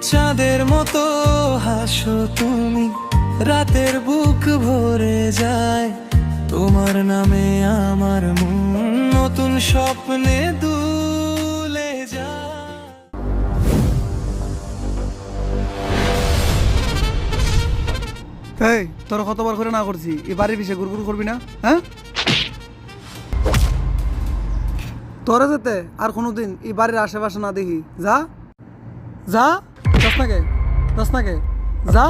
চাঁদের মতো হাসো তুমি, রাতের বুক ভরে যায় তোমার নামে আমার মন, নতুন স্বপ্নে দুলে যায়। এই তোর কতবার করে না করছি এই বাড়ির পিছিয়ে গুড়গুড় করবি না, হ্যাঁ? তোরা যেতে আর কোনোদিন এই বাড়ির আশেপাশে না দেখি, যা যা, দশ নাকে যা।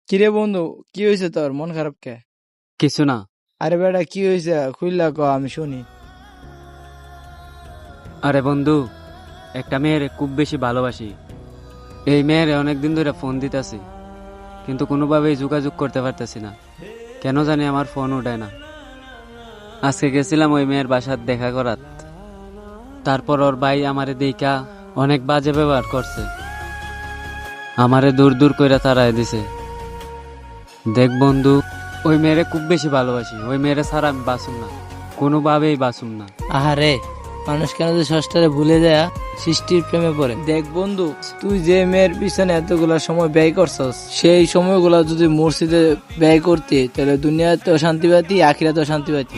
কিরে বন্ধু, কি হয়েছে তোর? মন খারাপ কে? কিছু না। আরে বেটা, কি হয়েছে খুললা ক, আমি শুনি। আরে বন্ধু, একটা মেয়ের খুব বেশি ভালোবাসি। এই মেয়ের অনেকদিন ধরে ফোন দিতেছি, কিন্তু কোনোভাবেই যোগাযোগ করতে পারতেছি না। কেন জানি আমার ফোন উঠায় না। আজকে গেছিলাম ওই মেয়ের বাসার দেখা করাত, তারপর ওর ভাই আমারে দেখা অনেক বাজে ব্যবহার করছে, আমারে দূর দূর করে তাড়ায় দিছে। দেখ বন্ধু, ওই মেয়েরে খুব বেশি ভালোবাসি, ওই মেয়েরে ছাড়া আমি বাঁচুম না, কোনোভাবেই বাঁচুম না। আহারে, মানুষ কেন যে ষষ্ঠরে ভুলে যায়, সৃষ্টির প্রেমে পড়ে। দেখ বন্ধু, তুই যে মেয়ের পিছনে এতগুলা সময় ব্যয় করছস, সেই সময়গুলা যদি মসজিদে ব্যয় করতি, তাহলে দুনিয়াতেও শান্তি পাতি, আখিরাতেও শান্তি পাতি।